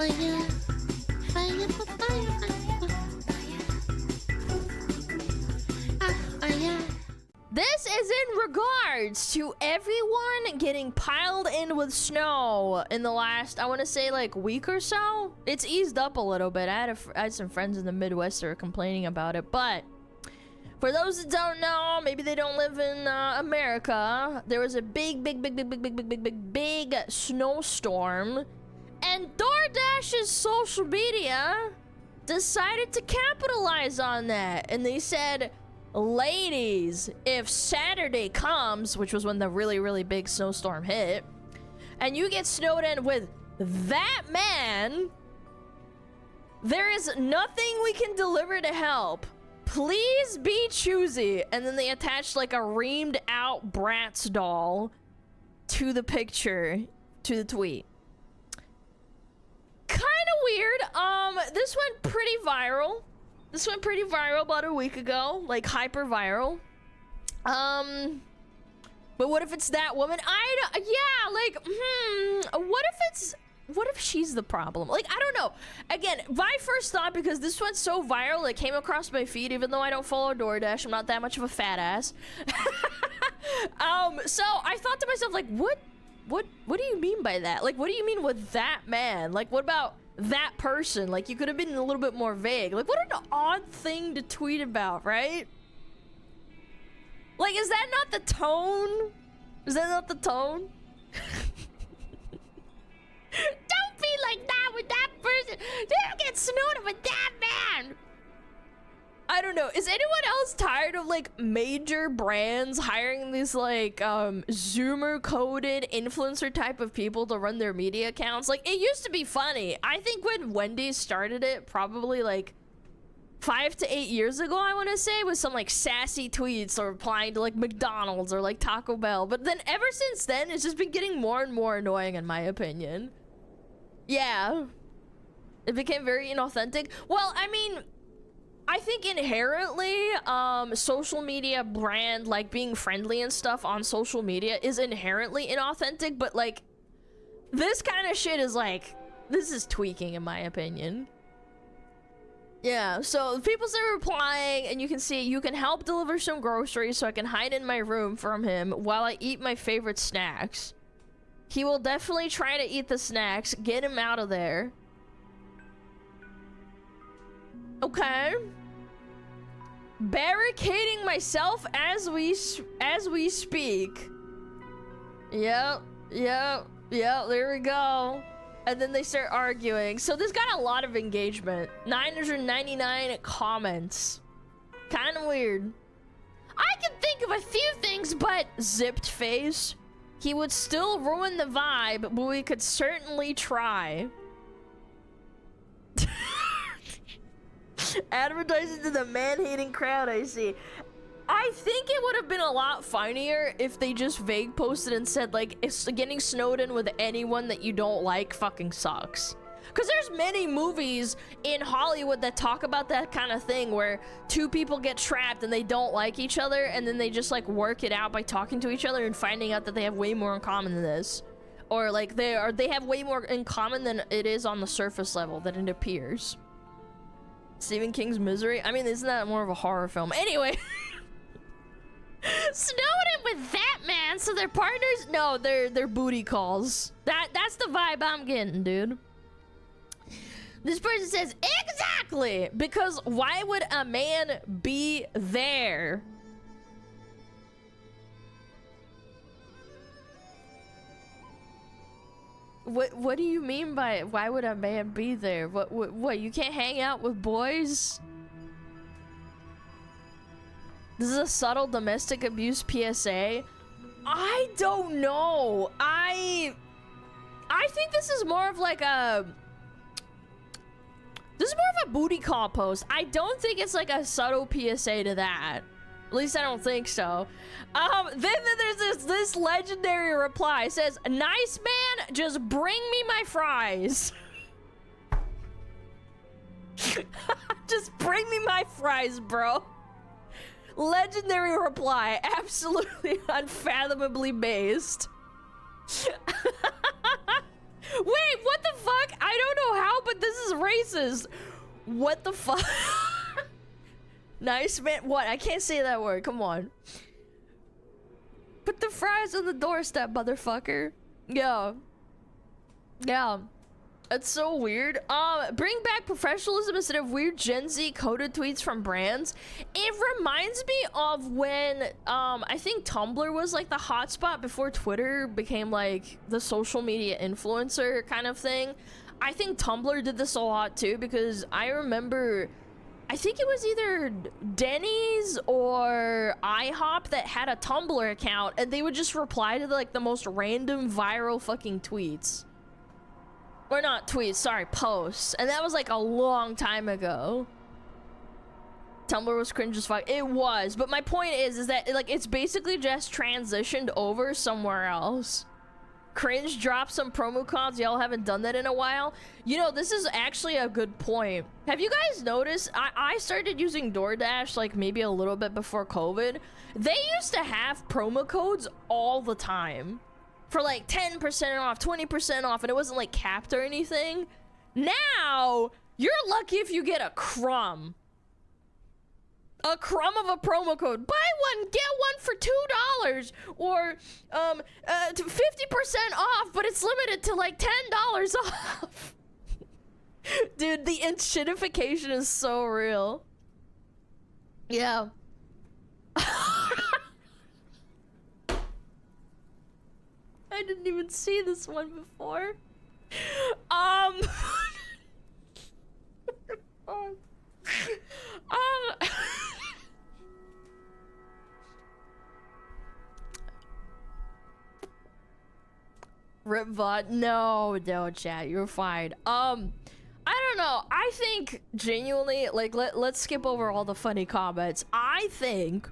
Fire, fire, fire, fire. This is in regards to everyone getting piled in with snow in the last, I want to say, like, week or so. It's eased up a little bit. I had some friends in the Midwest that were complaining about it, but for those that don't know, maybe they don't live in America, there was a big snowstorm, and DoorDash's social media decided to capitalize on that, and they said, ladies, if Saturday comes, which was when the really big snowstorm hit, and you get snowed in with that man, there is nothing we can deliver to help. Please be choosy. And then they attached like a reamed out Bratz doll to the picture, to the tweet. Kind of weird. This went pretty viral. This went pretty viral about a week ago, like hyper viral. But what if it's that woman? What if she's the problem? Like, I don't know. Again, my first thought, because this went so viral, it came across my feed, even though I don't follow DoorDash, I'm not that much of a fat ass. So I thought to myself, like, what do you mean by that? Like, what do you mean with that man? Like, what about that person? Like, you could have been a little bit more vague. Like, what an odd thing to tweet about, right? Like, is that not the tone? Is that not the tone? Don't be like that with that person. Don't get snowed with that man. I don't know. Is anyone else tired of like major brands hiring these like Zoomer coded influencer type of people to run their media accounts? Like, it used to be funny. I think when Wendy's started it, probably like 5 to 8 years ago, I want to say, with some like sassy tweets or replying to like McDonald's or like Taco Bell. But then ever since then, it's just been getting more and more annoying, in my opinion. Yeah, it became very inauthentic. Well, I mean, I think inherently, social media brand, like being friendly and stuff on social media is inherently inauthentic, but like, this kind of shit is like, this is tweaking, in my opinion. Yeah, so people start replying, and you can see, you can help deliver some groceries so I can hide in my room from him while I eat my favorite snacks. He will definitely try to eat the snacks. Get him out of there. Okay. Barricading myself as we speak. Yep, there we go. And then they start arguing. So this got a lot of engagement. 999 comments. Kind of weird. I can think of a few things, but zipped face. He would still ruin the vibe, but we could certainly try. Advertising to the man-hating crowd, I see. I think it would have been a lot funnier if they just vague posted and said, like, it's getting snowed in with anyone that you don't like fucking sucks. Because there's many movies in Hollywood that talk about that kind of thing, where two people get trapped and they don't like each other, and then they just like work it out by talking to each other and finding out that they have way more in common than this. Or like they have way more in common than it is on the surface level that it appears. Stephen King's Misery? I mean, isn't that more of a horror film? Anyway. Snowed in with that man, so they're partners? No, they're booty calls. That's the vibe I'm getting, dude. This person says, exactly! Because why would a man be there? What do you mean by why would a man be there? What you can't hang out with boys? This is a subtle domestic abuse PSA. I don't know. I think this is more of like a... This is more of a booty call post. I don't think it's like a subtle PSA to that. At least I don't think so. Then there's this legendary reply. It says, nice man, just bring me my fries. Just bring me my fries, bro. Legendary reply. Absolutely unfathomably based. Wait, what the fuck? I don't know how racist. What the fuck? Nice man. What? I can't say that word. Come on. Put the fries on the doorstep, motherfucker. Yeah. Yeah. It's so weird. Bring back professionalism instead of weird Gen Z coded tweets from brands. It reminds me of when, I think Tumblr was like the hotspot before Twitter became like the social media influencer kind of thing. I think Tumblr did this a lot too, because I remember, I think it was either Denny's or IHOP that had a Tumblr account, and they would just reply to like the most random viral fucking tweets. Or not tweets, sorry, posts. And that was like a long time ago. Tumblr was cringe as fuck. It was, but my point is that like it's basically just transitioned over somewhere else. Cringe dropped some promo codes. Y'all haven't done that in a while. You know, this is actually a good point. Have you guys noticed? I started using DoorDash like maybe a little bit before COVID. They used to have promo codes all the time. For like 10% off, 20% off, and it wasn't like capped or anything. Now, you're lucky if you get a crumb. A crumb of a promo code. Buy one, get one for $2. Or 50% off, but it's limited to like $10 off. Dude, the shitification is so real. Yeah. I didn't even see this one before. Ripbot, no, chat, you're fine. I don't know. I think genuinely, like, let's skip over all the funny comments. I think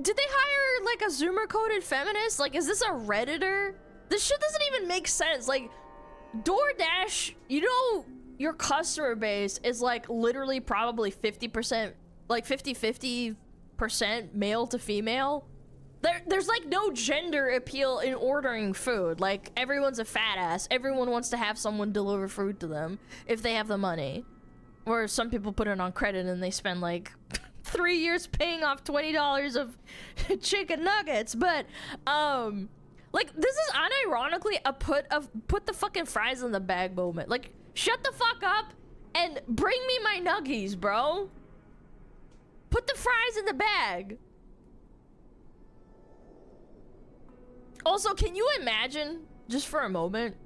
did they hire like a Zoomer coded feminist? Like, is this a Redditor? This shit doesn't even make sense. Like, DoorDash, you know, your customer base is like literally probably 50%, like 50% male to female. There's like no gender appeal in ordering food. Like, everyone's a fat ass. Everyone wants to have someone deliver food to them if they have the money. Or some people put it on credit and they spend like 3 years paying off $20 of chicken nuggets. But like, this is unironically a put the fucking fries in the bag moment. Like, shut the fuck up and bring me my nuggies, bro. Put the fries in the bag. Also, can you imagine, just for a moment,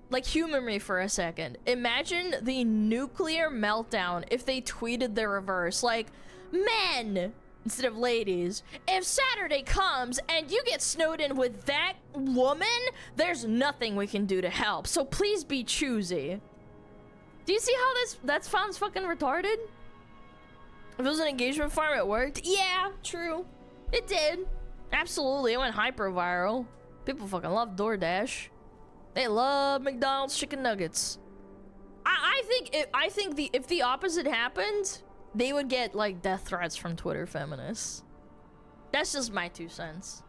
like, humor me for a second, imagine the nuclear meltdown if they tweeted the reverse, like, men instead of ladies. If Saturday comes and you get snowed in with that woman, there's nothing we can do to help, so please be choosy. Do you see how that sounds fucking retarded? If it was an engagement farm, it worked. Yeah, true. It did. Absolutely, it went hyper viral. People fucking love DoorDash. They love McDonald's chicken nuggets. I think if the opposite happened, they would get like death threats from Twitter feminists. That's just my 2 cents.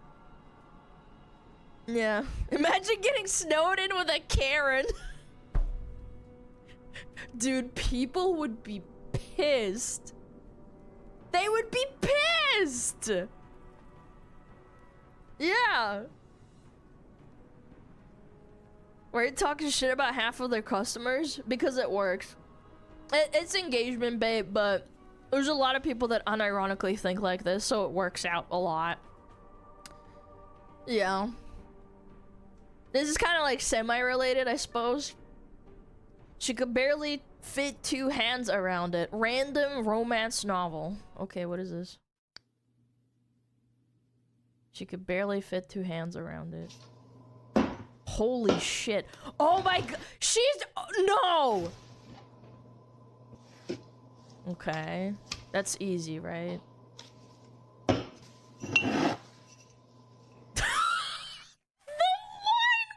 Yeah. Imagine getting snowed in with a Karen. Dude, people would be pissed. They would be pissed. Yeah. We're talking shit about half of their customers because it works. It's engagement bait, but there's a lot of people that unironically think like this, so it works out a lot. Yeah. This is kind of like semi-related, I suppose. She could barely fit 2 hands around it. Random romance novel. Okay, what is this? She could barely fit 2 hands around it. Holy shit. Oh my god. She's... No! Okay. That's easy, right? The wine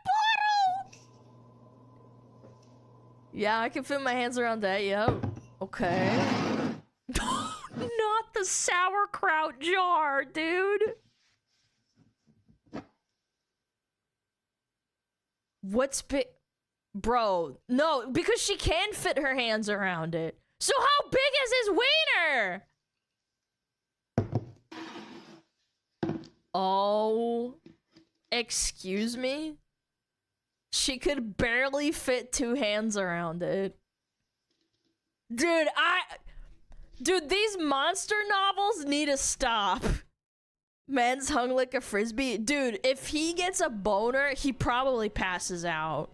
bottle! Yeah, I can fit my hands around that, yep. Okay. Not the sauerkraut jar, dude! What's big? Bro, no, because she can fit her hands around it. So how big is his wiener? Oh, excuse me? She could barely fit 2 hands around it. Dude, these monster novels need to stop. Man's hung like a frisbee. Dude, if he gets a boner, he probably passes out.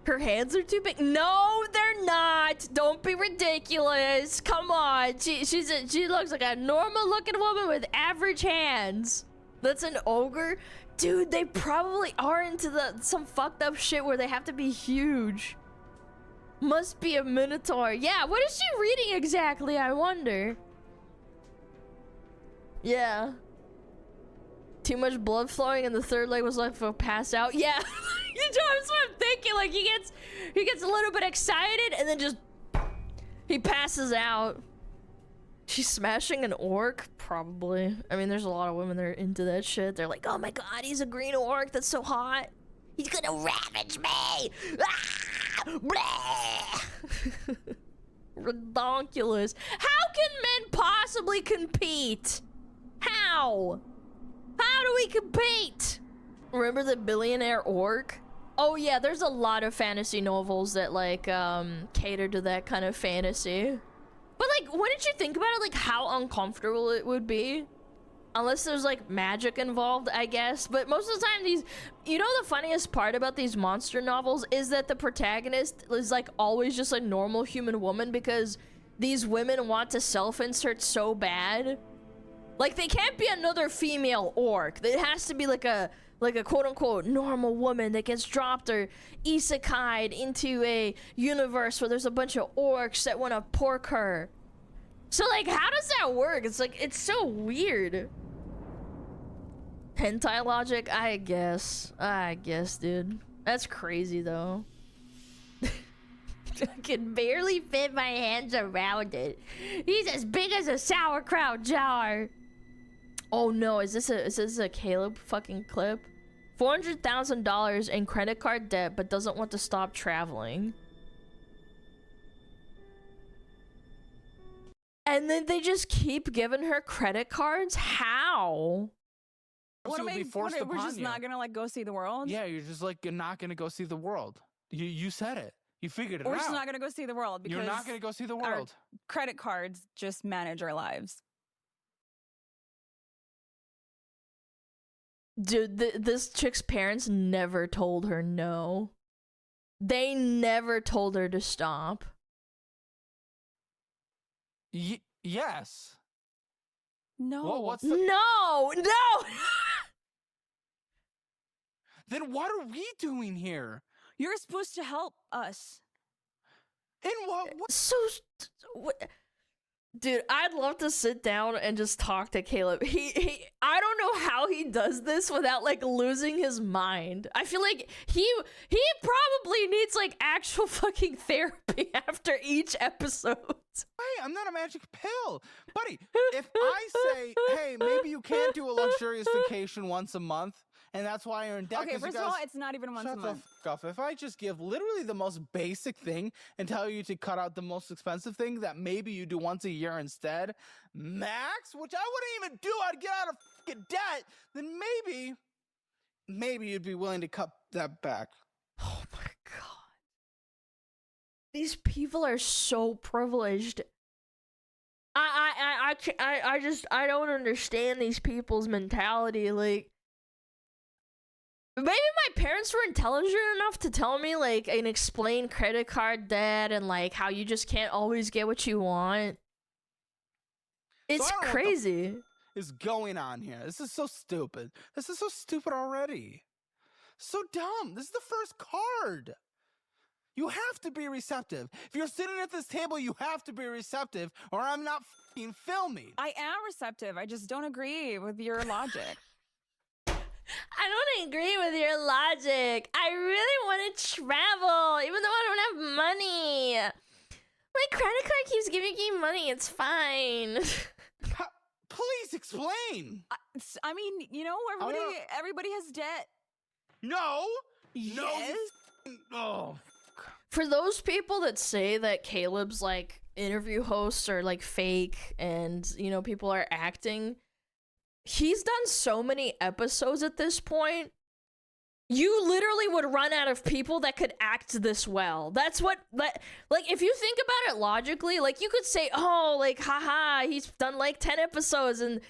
Her hands are too big. No, they're not. Don't be ridiculous. Come on. She looks like a normal looking woman with average hands. That's an ogre? Dude, they probably are into some fucked up shit where they have to be huge. Must be a minotaur. Yeah, what is she reading exactly, I wonder? Yeah. Too much blood flowing and the third leg was like for pass out. Yeah. You know, that's what I'm thinking. Like he gets a little bit excited and then just he passes out. She's smashing an orc? Probably. I mean, there's a lot of women that are into that shit. They're like, oh my god, he's a green orc. That's so hot. He's gonna ravage me. Ah! Redonkulous. How can men possibly compete? How? How do we compete? Remember the billionaire orc? Oh yeah, there's a lot of fantasy novels that like cater to that kind of fantasy. But like, wouldn't you think about it, like how uncomfortable it would be? Unless there's like magic involved, I guess. But most of the time these, you know, the funniest part about these monster novels is that the protagonist is like always just a normal human woman because these women want to self-insert so bad. Like they can't be another female orc. It has to be like a quote-unquote normal woman that gets dropped or isekai'd into a universe where there's a bunch of orcs that want to pork her. So like, how does that work? It's like, it's so weird. Hentai logic? I guess, dude. That's crazy though. I can barely fit my hands around it. He's as big as a sauerkraut jar. Oh no, is this a Caleb fucking clip? $400,000 in credit card debt, but doesn't want to stop traveling. And then they just keep giving her credit cards? How? What am I, we're just not gonna like go see the world? Yeah, you're just like, you're not gonna go see the world. You said it. You figured it out. We're just not gonna go see the world because you're not gonna go see the world. Our credit cards just manage our lives. Dude, this chick's parents never told her no. They never told her to stop. Yes. No. Well, what's the... No! Then what are we doing here? You're supposed to help us. In what? So... Dude, I'd love to sit down and just talk to Caleb. I don't know how he does this without like losing his mind. I feel like he probably needs like actual fucking therapy after each episode. Hey, I'm not a magic pill. Buddy, if I say, hey, maybe you can do a luxurious vacation once a month, and that's why you're in debt. Okay, first of all, it's not even once a month. Shut the fuck up. If I just give literally the most basic thing and tell you to cut out the most expensive thing that maybe you do once a year instead, max, which I wouldn't even do, I'd get out of fucking debt, then maybe you'd be willing to cut that back. Oh my god. These people are so privileged. I don't understand these people's mentality. Like, maybe my parents were intelligent enough to tell me, like, and explain credit card debt and, like, how you just can't always get what you want. It's crazy. What is going on here? This is so stupid. This is so stupid already. So dumb. This is the first card. You have to be receptive. If you're sitting at this table, you have to be receptive, or I'm not f***ing filming. I am receptive. I just don't agree with your logic. I don't agree with your logic. I really want to travel, even though I don't have money. My credit card keeps giving me money. It's fine. Please explain. I mean, you know, everybody has debt. No, Yes. Oh. For those people that say that Caleb's like interview hosts are like fake and you know people are acting, he's done so many episodes at this point. You literally would run out of people that could act this well. That's what, like, if you think about it logically, like, you could say, oh, like, haha, he's done, like, 10 episodes, and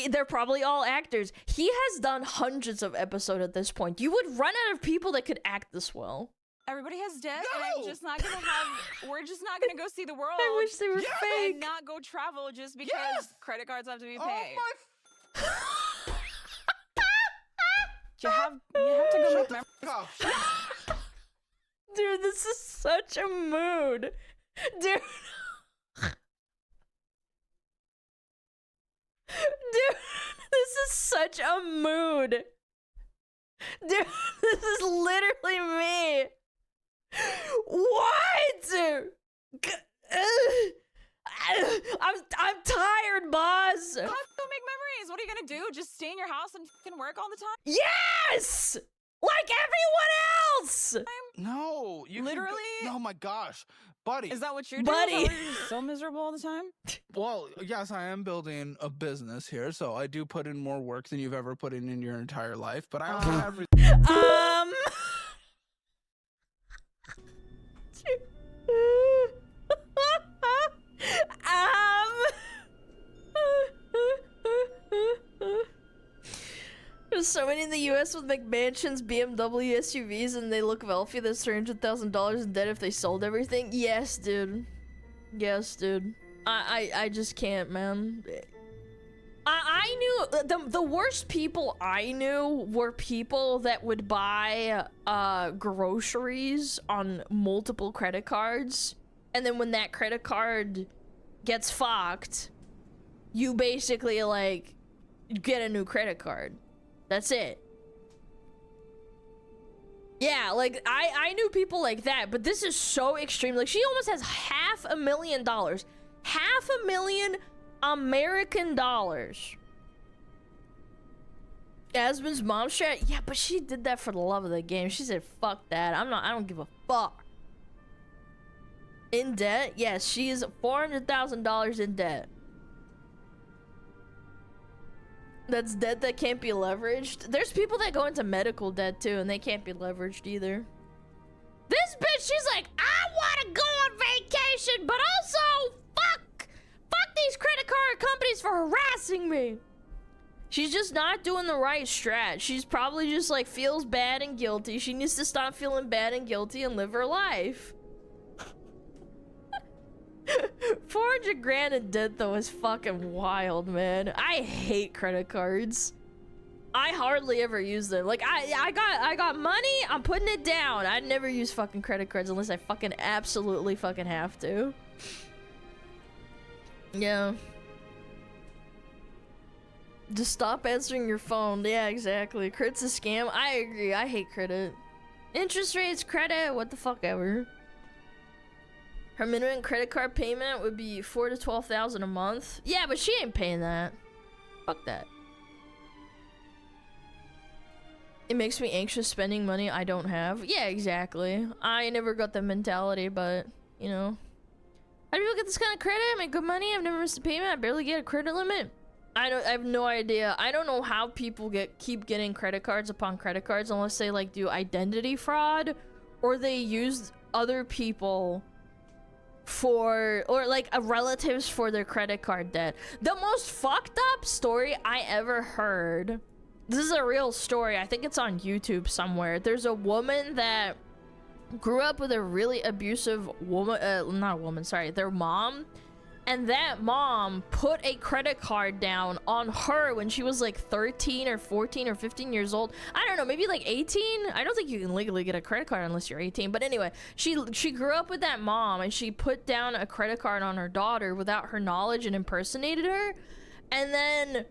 they're probably all actors. He has done hundreds of episodes at this point. You would run out of people that could act this well. Everybody has debt, and I'm just not gonna have. We're just not gonna go see the world. I wish they were fake. And not go travel just because credit cards have to be paid. Oh my. You have to go make memories. Dude, this is such a mood. Dude. Dude, this is such a mood. Dude, this is literally me. What? I'm tired, boss. Go make memories. What are you gonna do? Just stay in your house and fucking work all the time? Yes! Like everyone else! No, you literally. Oh my gosh, buddy. Is that what you're doing? Buddy, you're so miserable all the time. Well, yes, I am building a business here, so I do put in more work than you've ever put in your entire life. But I also have. There's so many in the US with McMansions, BMW, SUVs, and they look wealthy. There's $300,000 in debt if they sold everything. Yes, dude. Yes, dude. I just can't, man. I knew the worst people I knew were people that would buy groceries on multiple credit cards, and then when that credit card gets fucked, you basically like get a new credit card. That's it. Yeah, like I knew people like that, but this is so extreme. Like she almost has $500,000. $500,000 American dollars. Asmon's mom shared. Yeah, but she did that for the love of the game. She said, fuck that. I don't give a fuck. In debt? Yes, she is $400,000 in debt. That's debt that can't be leveraged. There's people that go into medical debt too, and they can't be leveraged either. This bitch, she's like, I want to go on vacation, but also, fuck these credit card companies for harassing me. She's just not doing the right strat. She's probably just like feels bad and guilty. She needs to stop feeling bad and guilty and live her life. 400 grand in debt though is fucking wild, man. I hate credit cards. I hardly ever use them. Like I got money, I'm putting it down. I never use fucking credit cards unless I fucking absolutely fucking have to. Yeah. Just stop answering your phone. Yeah, exactly. Credit's a scam. I agree. I hate credit. Interest rates, credit, what the fuck ever. Her minimum credit card payment would be $4,000 to $12,000 a month. Yeah, but she ain't paying that. Fuck that. It makes me anxious spending money I don't have. Yeah, exactly. I never got the mentality, but, you know. How do people get this kind of credit? I make good money. I've never missed a payment. I barely get a credit limit. I have no idea. I don't know how people keep getting credit cards upon credit cards unless they like do identity fraud or they use other people for, or like relatives for their credit card debt. The most fucked up story I ever heard. This is a real story. I think it's on YouTube somewhere. There's a woman that grew up with a really abusive woman, not a woman, sorry, their mom. And that mom put a credit card down on her when she was like 13 or 14 or 15 years old. I don't know, maybe like 18? I don't think you can legally get a credit card unless you're 18. But anyway, she grew up with that mom and she put down a credit card on her daughter without her knowledge and impersonated her. And then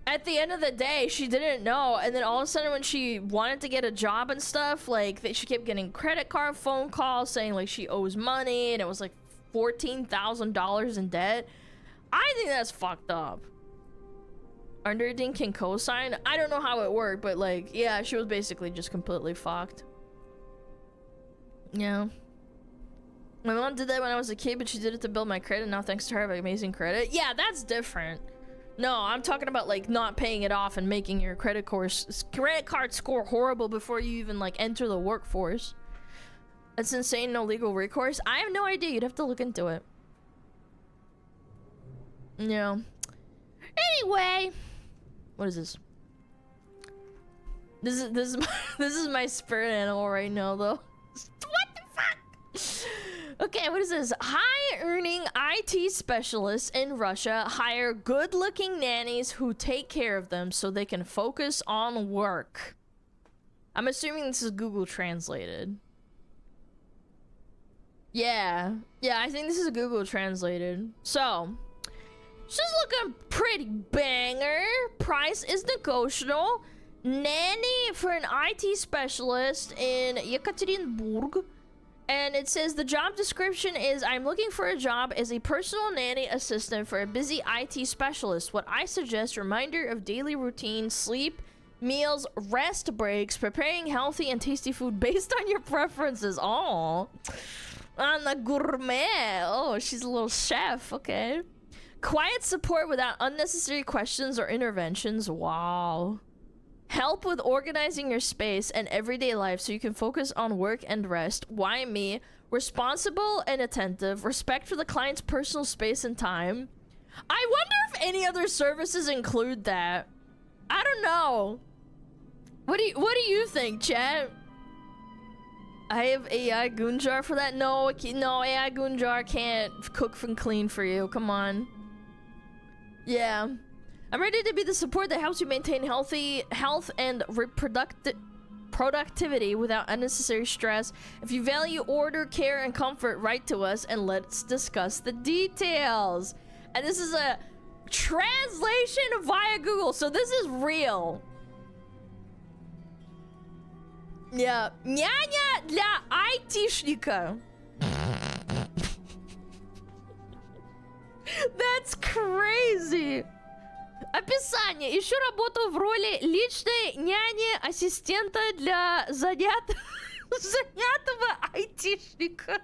at the end of the day, she didn't know. And then all of a sudden when she wanted to get a job and stuff, like she kept getting credit card phone calls saying like she owes money and it was like $14,000 in debt. I think that's fucked up. Underding can co-sign. I don't know how it worked, but like, yeah, she was basically just completely fucked. Yeah. My mom did that when I was a kid, but she did it to build my credit. Now, thanks to her, I have amazing credit. Yeah, that's different. No, I'm talking about like not paying it off and making your credit card score horrible before you even like enter the workforce. That's insane. No legal recourse. I have no idea. You'd have to look into it. Yeah. Anyway, what is this? This is my spirit animal right now, though. What the fuck? Okay, what is this? High-earning IT specialists in Russia hire good-looking nannies who take care of them so they can focus on work. I'm assuming this is Google translated. Yeah, I think this is Google translated. So, she's looking pretty banger. Price is negotiable. Nanny for an IT specialist in Yekaterinburg. And it says the job description is, I'm looking for a job as a personal nanny assistant for a busy IT specialist. What I suggest, reminder of daily routine, sleep, meals, rest breaks, preparing healthy and tasty food based on your preferences. Oh, on the gourmet. Oh, she's a little chef. Okay. Quiet support without unnecessary questions or interventions. Wow. Help with organizing your space and everyday life so you can focus on work and rest. Why me? Responsible and attentive. Respect for the client's personal space and time. I wonder if any other services include that. I don't know. What do you think, chat? I have AI Gunjar for that. No, AI Gunjar can't cook and clean for you. Come on. Yeah. I'm ready to be the support that helps you maintain health and productivity without unnecessary stress. If you value order, care, and comfort, write to us and let's discuss the details. And this is a translation via Google, so this is real. Yeah. Няня для айтишника. That's crazy. Описание. Ищу работу в роли личной няни, ассистента для занятого айтишника.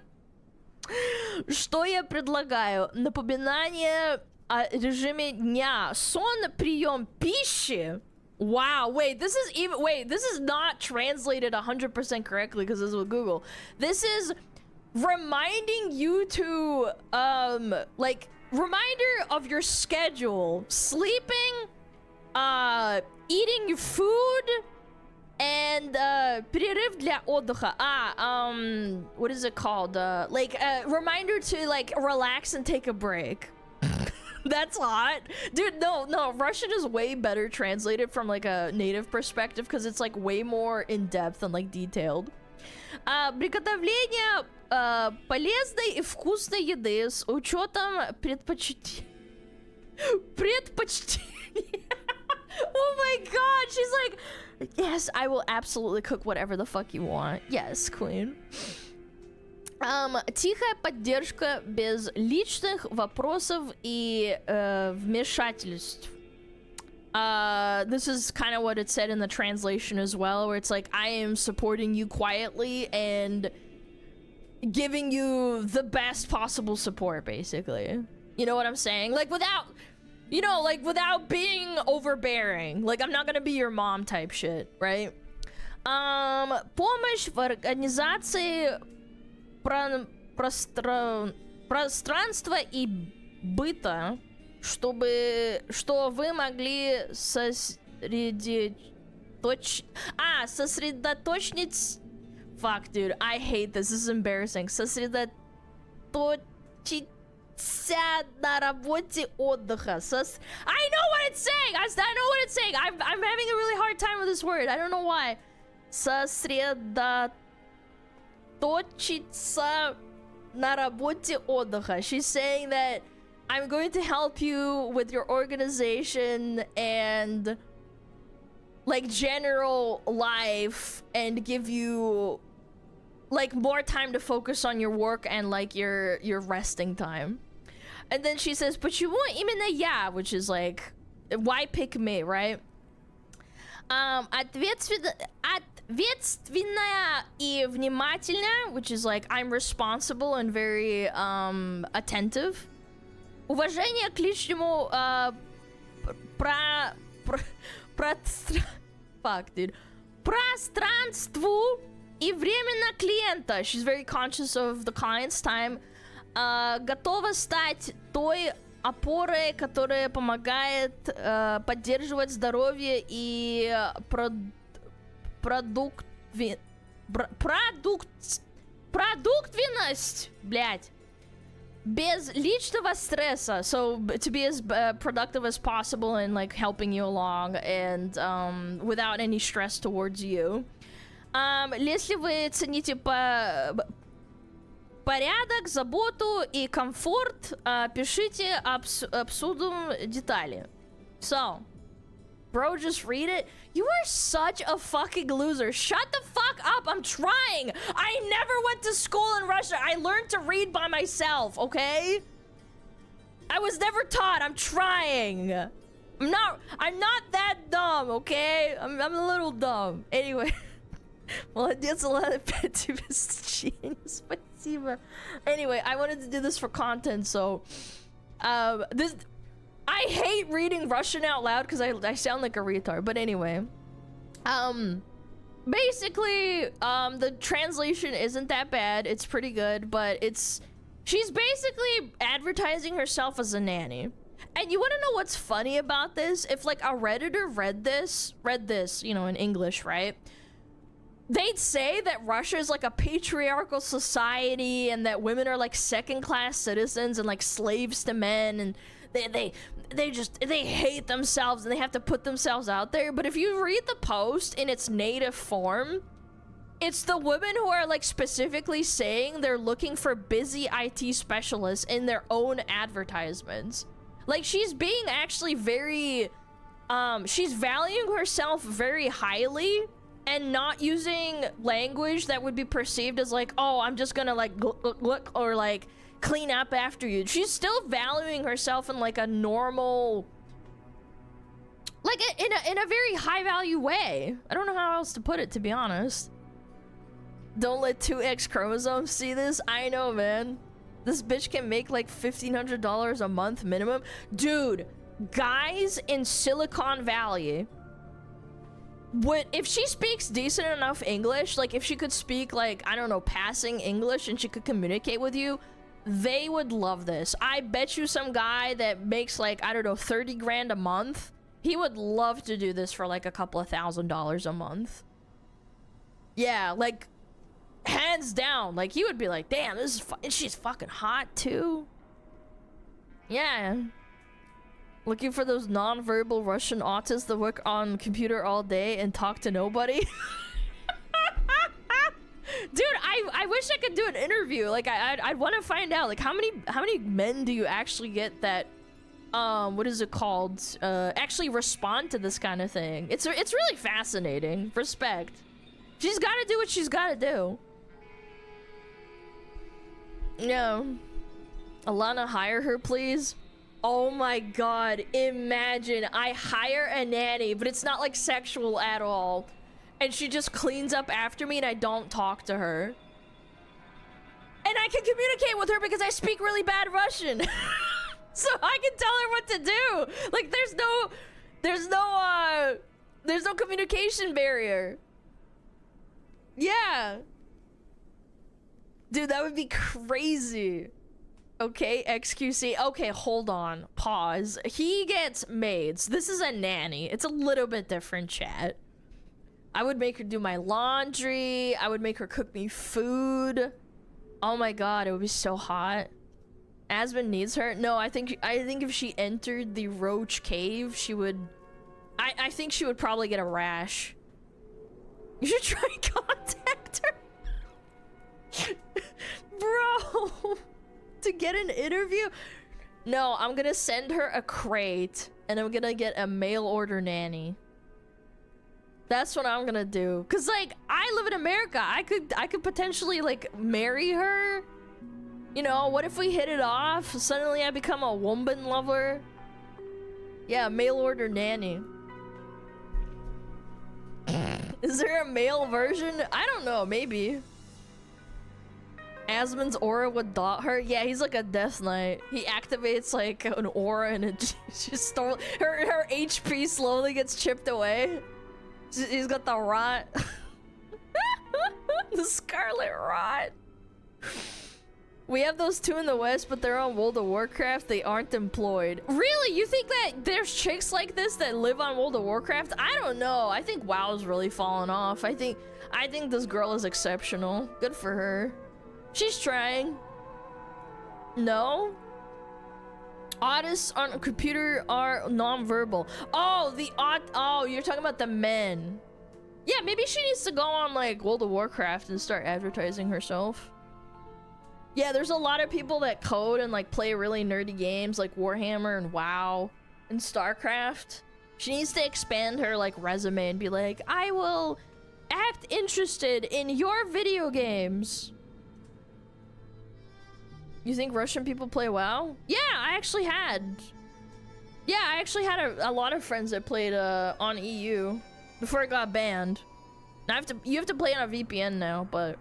Что я предлагаю? Напоминание о режиме дня. Сон, прием пищи. Wow, wait, this is not translated 100% correctly because this is with Google. This is reminding you to, like, reminder of your schedule, sleeping, eating your food, and перерыв для отдыха. What is it called? Like reminder to like relax and take a break. That's hot, dude. No, Russian is way better translated from like a native perspective because it's like way more in depth and like detailed. Приготовление полезной и вкусной еды с учетом предпочтений. Oh my god, she's like, yes, I will absolutely cook whatever the fuck you want. Yes, queen. Тихая поддержка без личных вопросов и вмешательств. This is kind of what it said in the translation as well, where it's like, I am supporting you quietly and giving you the best possible support, basically. You know what I'm saying? Like, without, you know, like, without being overbearing. Like, I'm not gonna be your mom type shit, right? Помощь в организации пространства и быта, что вы могли сосредоточить. Fuck, dude, I hate this. This is embarrassing. Сосредоточиться на работе отдыха. I know what it's saying. I know what it's saying. I'm having a really hard time with this word. I don't know why. Сосредоточиться на работе отдыха. She's saying that I'm going to help you with your organization and like general life and give you like more time to focus on your work and like your resting time. And then she says, почему именно я? Which is like, why pick me, right? Ответственная и внимательная, which is like I'm responsible and very attentive. Уважение к личному пространству и временно клиента. She's very conscious of the client's time. Готова стать той опорой, которая помогает поддерживать здоровье и продуктивность, блять, без личного стресса. So to be as productive as possible and like helping you along and without any stress towards you. Если вы цените порядок, заботу и комфорт, пишите, обсудим детали. So, bro, just read it. You are such a fucking loser. Shut the fuck up. I'm trying. I never went to school in Russia. I learned to read by myself, okay? I was never taught. I'm trying. I'm not that dumb, okay? I'm a little dumb. Anyway. Молодец, Alana, спасибо. Anyway, I wanted to do this for content, so I hate reading Russian out loud because I sound like a retard. But anyway, basically, the translation isn't that bad. It's pretty good, but she's basically advertising herself as a nanny. And you want to know what's funny about this? If like a Redditor read this, you know, in English, right? They'd say that Russia is like a patriarchal society and that women are like second-class citizens and like slaves to men, and they hate themselves and they have to put themselves out there. But if you read the post in its native form, it's the women who are like specifically saying they're looking for busy IT specialists in their own advertisements. Like, she's being actually very she's valuing herself very highly and not using language that would be perceived as like, oh, I'm just gonna like look or like clean up after you. She's still valuing herself in like a normal, like in a very high value way. I don't know how else to put it, to be honest. Don't let 2X chromosomes see this. I know, man. This bitch can make like $1,500 a month minimum. Dude, guys in Silicon Valley, if she speaks decent enough English, like if she could speak like, I don't know, passing English and she could communicate with you, they would love this. I bet you some guy that makes like, I don't know, 30 grand a month, he would love to do this for like a couple of $1,000s a month. Yeah, like hands down, like he would be like, damn, this is she's fucking hot too. Yeah. Looking for those non-verbal Russian autists that work on computer all day and talk to nobody. Dude, I wish I could do an interview. Like I'd want to find out like how many men do you actually get that what is it called? Actually respond to this kind of thing. It's really fascinating. Respect. She's got to do what she's got to do. No. Alana, hire her, please. Oh my god, imagine I hire a nanny, but it's not like sexual at all. And she just cleans up after me and I don't talk to her. And I can communicate with her because I speak really bad Russian. So I can tell her what to do. Like there's no communication barrier. Yeah. Dude, that would be crazy. Okay, XQC. Okay, hold on. Pause. He gets maids. This is a nanny. It's a little bit different, chat. I would make her do my laundry. I would make her cook me food. Oh my god, it would be so hot. Asmund needs her. No, I think if she entered the roach cave, she would... I think she would probably get a rash. You should try and contact her. Bro. To get an interview? No, I'm gonna send her a crate and I'm gonna get a mail order nanny. That's what I'm gonna do. Cause like I live in America. I could potentially like marry her. You know, what if we hit it off? Suddenly I become a woman lover. Yeah, mail order nanny. Is there a male version? I don't know, maybe. Asmon's aura would dot her. Yeah, he's like a death knight. He activates like an aura and it just stole her HP slowly gets chipped away. He's got the rot. The scarlet rot. We have those two in the West, but they're on World of Warcraft. They aren't employed. Really? You think that there's chicks like this that live on World of Warcraft? I don't know. I think WoW's really fallen off. I think this girl is exceptional. Good for her. She's trying. No? Autists on a computer are non-verbal. Oh, oh, you're talking about the men. Yeah, maybe she needs to go on like World of Warcraft and start advertising herself. Yeah, there's a lot of people that code and like play really nerdy games like Warhammer and WoW and StarCraft. She needs to expand her like resume and be like, I will act interested in your video games. You think Russian people play WoW? Yeah, I actually had. Yeah, I actually had a lot of friends that played on EU before it got banned. Now you have to play on a VPN now, but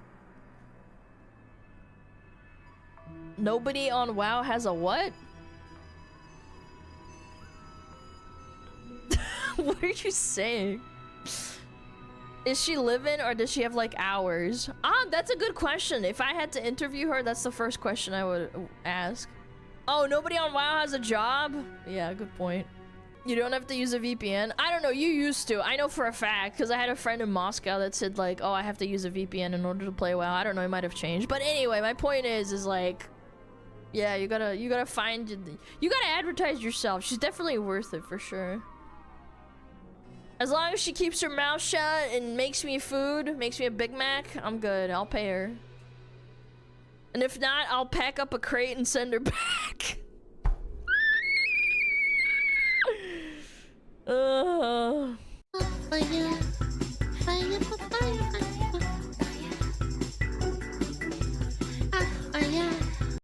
nobody on WoW has a what? What are you saying? Is she living or does she have like hours? That's a good question. If I had to interview her, that's the first question I would ask. Oh, nobody on WoW has a job? Yeah, good point. You don't have to use a VPN? I don't know, you used to. I know for a fact, because I had a friend in Moscow that said like, oh, I have to use a VPN in order to play WoW. I don't know, it might have changed. But anyway, my point is like, yeah, you gotta find, you gotta advertise yourself. She's definitely worth it for sure. As long as she keeps her mouth shut and makes me food, makes me a Big Mac, I'm good. I'll pay her. And if not, I'll pack up a crate and send her back.